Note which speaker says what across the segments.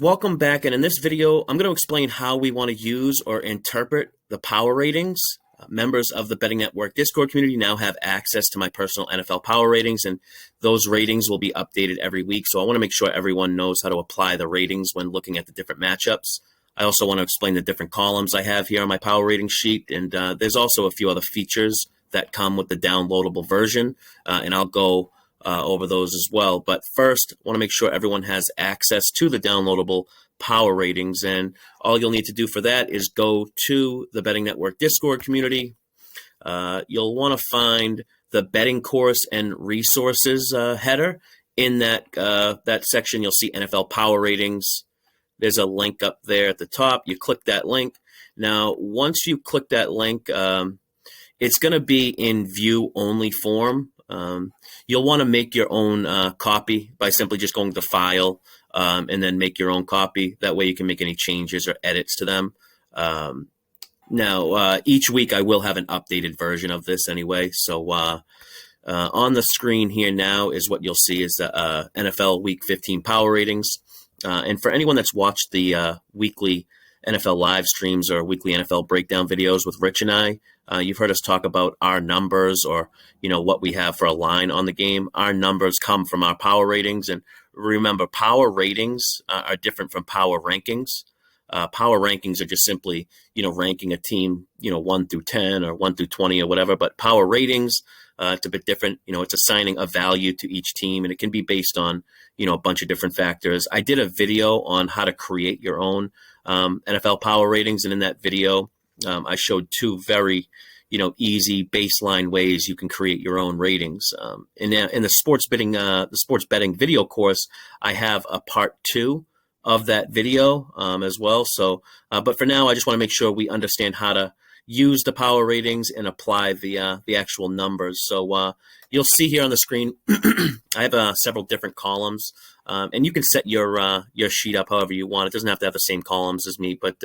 Speaker 1: Welcome back, and in this video I'm going to explain how we want to use or interpret the power ratings. Members of the Betting Network Discord community now have access to my personal NFL power ratings, and those ratings will be updated every week. So I want to make sure everyone knows how to apply the ratings when looking at the different matchups. I also want to explain the different columns I have here on my power rating sheet, and there's also a few other features that come with the downloadable version, and I'll go over those as well. But first, I want to make sure everyone has access to the downloadable power ratings. And all you'll need to do for that is go to the Betting Network Discord community. You'll want to find the betting course and resources header. In that section, you'll see NFL power ratings. There's a link up there at the top. You click that link. Now, once you click that link, it's going to be in view-only form. You'll want to make your own copy by simply just going to File and then make your own copy. That way you can make any changes or edits to them. Now, each week I will have an updated version of this anyway. So on the screen here now is what you'll see is the NFL Week 15 power ratings. And for anyone that's watched the weekly NFL live streams or weekly NFL breakdown videos with Rich and I, you've heard us talk about our numbers or, what we have for a line on the game. Our numbers come from our power ratings. And remember, power ratings are different from power rankings. Power rankings are just simply, ranking a team, 1 through 10 or 1 through 20 or whatever. But power ratings, it's a bit different. It's assigning a value to each team, and it can be based on, a bunch of different factors. I did a video on how to create your own NFL power ratings. And in that video, I showed two very, easy baseline ways you can create your own ratings. In the sports betting video course, I have a part 2 of that video as well. So, but for now, I just want to make sure we understand how to use the power ratings and apply the actual numbers. So you'll see here on the screen, I have several different columns, and you can set your sheet up however you want. It doesn't have to have the same columns as me, but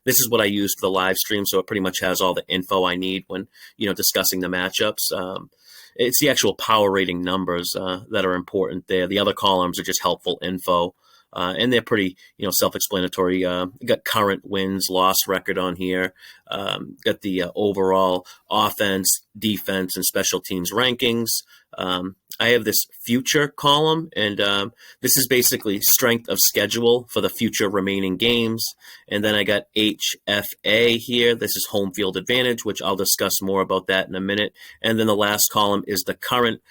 Speaker 1: this is what I use for the live stream, so it pretty much has all the info I need when discussing the matchups. It's the actual power rating numbers that are important there. The other columns are just helpful info. And they're pretty, self-explanatory. You got current wins, loss record on here. Got the overall offense, defense, and special teams rankings. I have this future column, and this is basically strength of schedule for the future remaining games. And then I got HFA here. This is home field advantage, which I'll discuss more about that in a minute. And then the last column is the current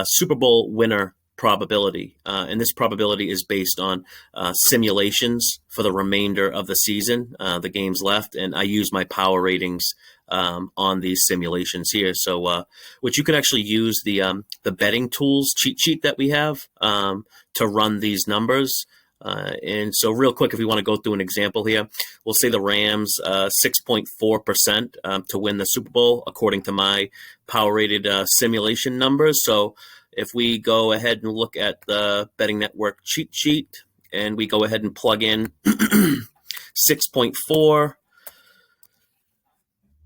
Speaker 1: Super Bowl winner probability, and this probability is based on simulations for the remainder of the season, the games left, and I use my power ratings on these simulations here. So, which you can actually use the betting tools cheat sheet that we have to run these numbers. And so real quick, if we want to go through an example here, we'll say the Rams 6.4% to win the Super Bowl according to my power rated simulation numbers. So if we go ahead and look at the Betting Network cheat sheet and we go ahead and plug in 6.4,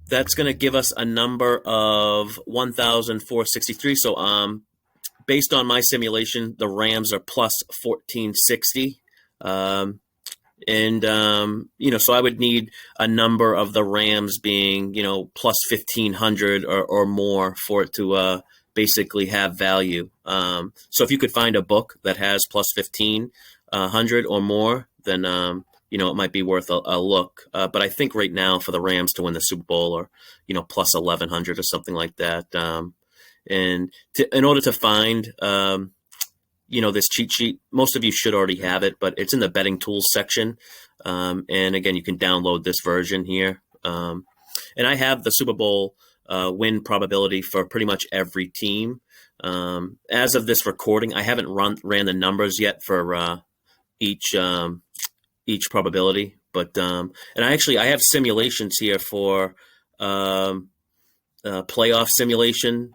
Speaker 1: that's going to give us a number of 1,463. So based on my simulation, the Rams are plus 1,460. So I would need a number of the Rams being, plus 1,500 or more for it to basically have value. So if you could find a book that has plus 1,500 or more, then, it might be worth a look. But I think right now for the Rams to win the Super Bowl or, plus 1,100 or something like that. In order to find, this cheat sheet, most of you should already have it, but it's in the betting tools section. And again, you can download this version here. And I have the Super Bowl win probability for pretty much every team. As of this recording, I haven't ran the numbers yet for each probability, but and I have simulations here for playoff simulation,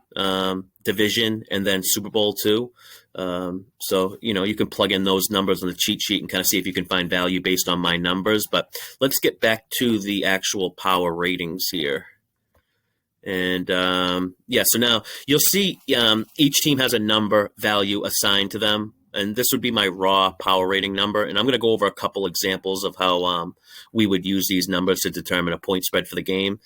Speaker 1: division, and then Super Bowl too. So you can plug in those numbers on the cheat sheet and kind of see if you can find value based on my numbers. But let's get back to the actual power ratings here. And so now you'll see each team has a number value assigned to them. and this would be my raw power rating number. And I'm going to go over a couple examples of how we would use these numbers to determine a point spread for the game.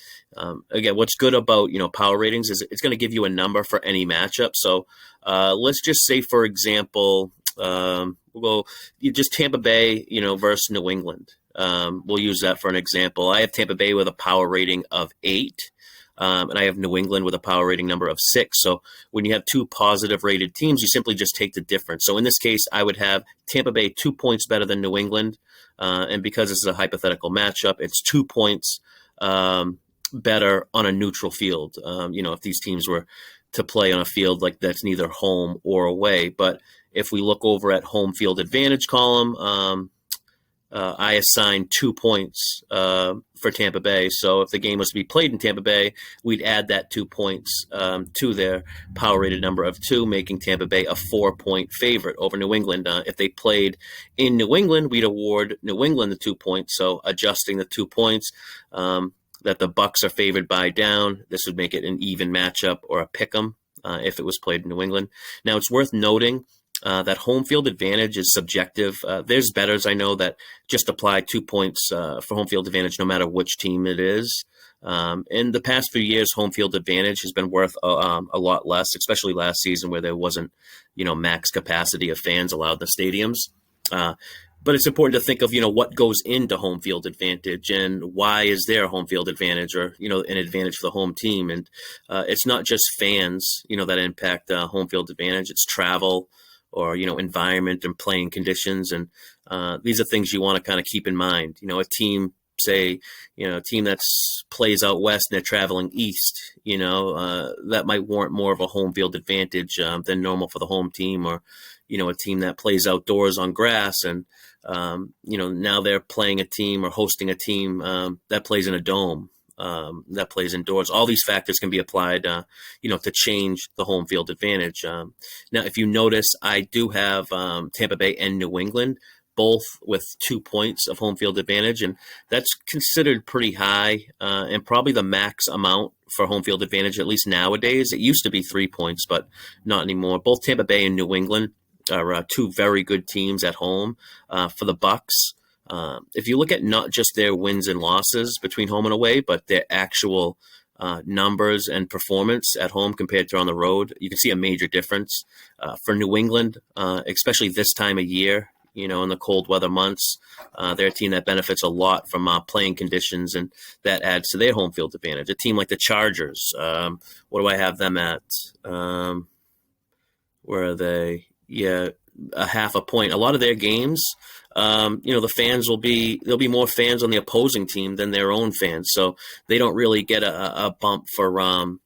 Speaker 1: Again, what's good about power ratings is it's going to give you a number for any matchup. So let's just say, for example, we'll go just Tampa Bay, versus New England. We'll use that for an example. I have Tampa Bay with a power rating of 8. And I have New England with a power rating number of 6. So when you have two positive rated teams, you simply just take the difference. So in this case, I would have Tampa Bay 2 points better than New England. And because this is a hypothetical matchup, it's 2 points better on a neutral field. If these teams were to play on a field like that's neither home or away. But if we look over at home field advantage column, I assign 2 points for Tampa Bay. So if the game was to be played in Tampa Bay, we'd add that 2 points to their power rated number of 2, making Tampa Bay a 4-point favorite over New England. If they played in New England, we'd award New England the 2 points. So adjusting the 2 points that the Bucks are favored by down, this would make it an even matchup or a pick 'em if it was played in New England. Now, it's worth noting that home field advantage is subjective. There's bettors I know that just apply 2 points for home field advantage no matter which team it is. In the past few years, home field advantage has been worth a lot less, especially last season where there wasn't, max capacity of fans allowed in the stadiums. But it's important to think of, what goes into home field advantage and why is there a home field advantage or, an advantage for the home team. And it's not just fans, that impact home field advantage. It's travel, or, environment and playing conditions. And these are things you want to kind of keep in mind. A team, say, a team that plays out west and they're traveling east, that might warrant more of a home field advantage than normal for the home team. Or, a team that plays outdoors on grass and, now they're playing a team or hosting a team that plays in a dome. That plays indoors. All these factors can be applied, to change the home field advantage. Now, if you notice, I do have Tampa Bay and New England both with 2 points of home field advantage, and that's considered pretty high and probably the max amount for home field advantage, at least nowadays. It used to be 3 points, but not anymore. Both Tampa Bay and New England are two very good teams at home. For the Bucks, if you look at not just their wins and losses between home and away, but their actual numbers and performance at home compared to on the road, you can see a major difference. For New England, especially this time of year, in the cold weather months, they're a team that benefits a lot from playing conditions, and that adds to their home field advantage. A team like the Chargers, what do I have them at? Where are they? Yeah, a half a point. A lot of their games, the fans there'll be more fans on the opposing team than their own fans. So they don't really get a bump for, home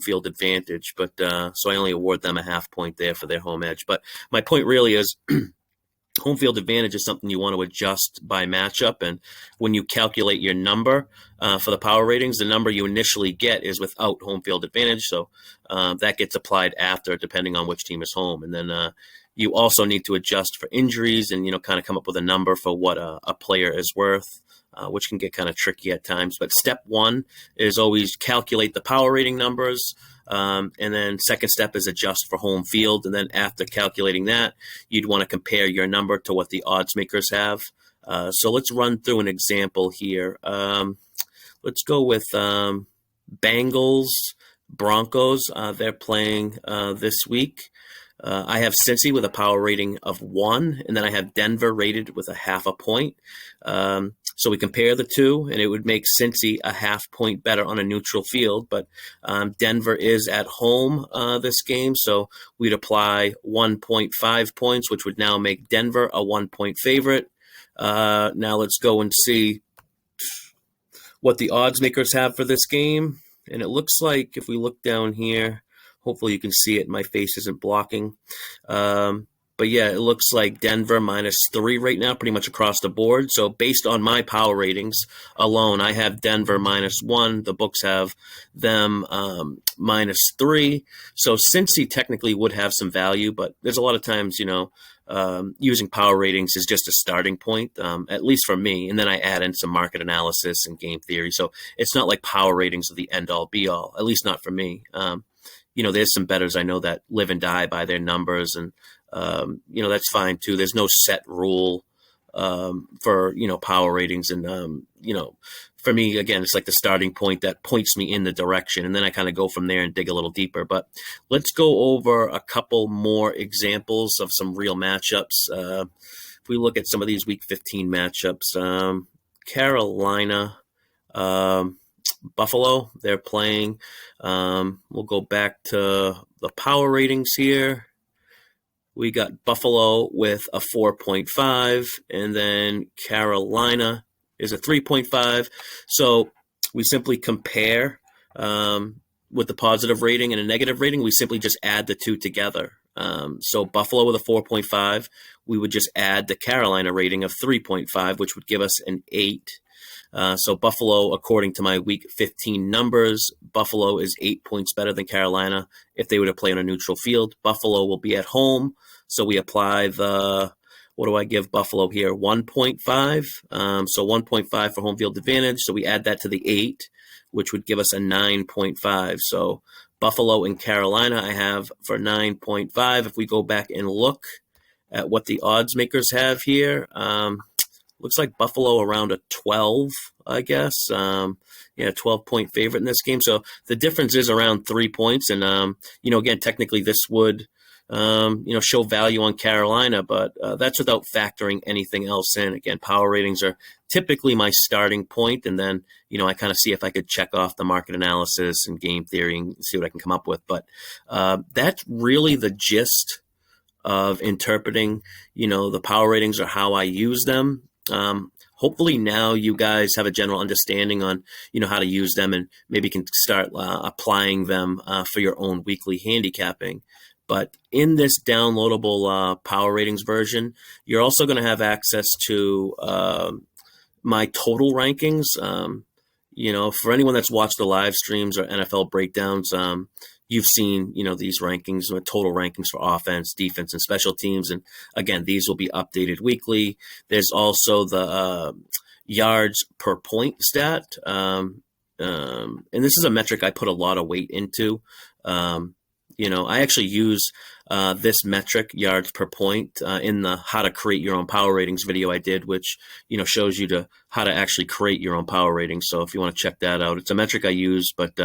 Speaker 1: field advantage. But so I only award them a half point there for their home edge. But my point really is home field advantage is something you want to adjust by matchup. And when you calculate your number for the power ratings, the number you initially get is without home field advantage. So that gets applied after, depending on which team is home. And then you also need to adjust for injuries and, kind of come up with a number for what a player is worth, which can get kind of tricky at times. But step one is always calculate the power rating numbers. And then second step is adjust for home field. And then after calculating that, you'd want to compare your number to what the odds makers have. So let's run through an example here. Let's go with Bengals, Broncos. They're playing this week. I have Cincy with a power rating of 1, and then I have Denver rated with a half a point. So we compare the two, and it would make Cincy a half point better on a neutral field. But Denver is at home this game, so we'd apply 1.5 points, which would now make Denver a 1-point favorite. Now let's go and see what the odds makers have for this game. And it looks like if we look down here, hopefully you can see it. My face isn't blocking. But yeah, it looks like Denver -3 right now, pretty much across the board. So based on my power ratings alone, I have Denver -1. The books have them -3. So Cincy technically would have some value, but there's a lot of times, using power ratings is just a starting point, at least for me. And then I add in some market analysis and game theory. So it's not like power ratings are the end-all, be-all, at least not for me. There's some bettors I know that live and die by their numbers and that's fine too. There's no set rule for power ratings, and for me, again, it's like the starting point that points me in the direction, and then I kind of go from there and dig a little deeper. But let's go over a couple more examples of some real matchups. If we look at some of these Week 15 matchups, Carolina, Buffalo, they're playing. We'll go back to the power ratings here. We got Buffalo with a 4.5, and then Carolina is a 3.5. So we simply compare with the positive rating and a negative rating. We simply just add the two together. So Buffalo with a 4.5, we would just add the Carolina rating of 3.5, which would give us an 8. So Buffalo, according to my Week 15 numbers, Buffalo is 8 points better than Carolina if they were to play on a neutral field. Buffalo will be at home, so we apply what do I give Buffalo here? 1.5. So 1.5 for home field advantage. So we add that to the 8, which would give us a 9.5. So Buffalo and Carolina I have for 9.5. If we go back and look at what the odds makers have here, looks like Buffalo around a 12, I guess. 12-point favorite in this game. So the difference is around 3 points. And, again, technically this would, show value on Carolina, but that's without factoring anything else in. Again, power ratings are typically my starting point. And then, I kind of see if I could check off the market analysis and game theory and see what I can come up with. But that's really the gist of interpreting, the power ratings or how I use them. Hopefully now you guys have a general understanding on, how to use them, and maybe can start applying them for your own weekly handicapping. But in this downloadable power ratings version, you're also going to have access to my total rankings. For anyone that's watched the live streams or NFL breakdowns, you've seen, these rankings, total rankings for offense, defense, and special teams. And again, these will be updated weekly. There's also the yards per point stat. And this is a metric I put a lot of weight into. I actually use this metric, yards per point, in the how to create your own power ratings video I did, which, shows you how to actually create your own power ratings. So if you want to check that out, it's a metric I use, but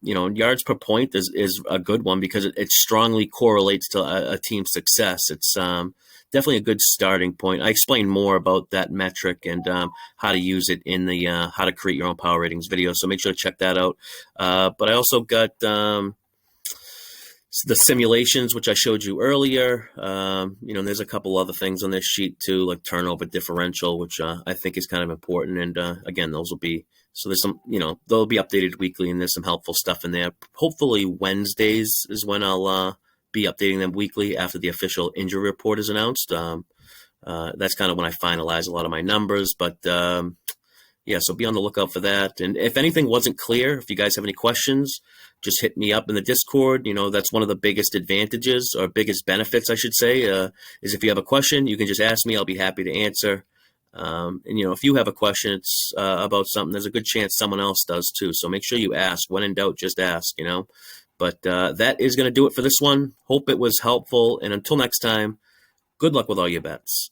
Speaker 1: yards per point is a good one because it strongly correlates to a team's success. It's definitely a good starting point. I explain more about that metric and how to use it in the how to create your own power ratings video. So make sure to check that out. But I also got the simulations, which I showed you earlier. And there's a couple other things on this sheet too, like turnover differential, which I think is kind of important. And again, those will be, so there's some, they'll be updated weekly, and there's some helpful stuff in there. Hopefully Wednesdays is when I'll be updating them weekly after the official injury report is announced. That's kind of when I finalize a lot of my numbers, but so be on the lookout for that. And if anything wasn't clear, if you guys have any questions, just hit me up in the Discord. That's one of the biggest advantages, or biggest benefits, I should say, is if you have a question, you can just ask me. I'll be happy to answer. And if you have a question, it's about something, there's a good chance someone else does too. So make sure you ask. When in doubt, just ask, But that is going to do it for this one. Hope it was helpful. And until next time, good luck with all your bets.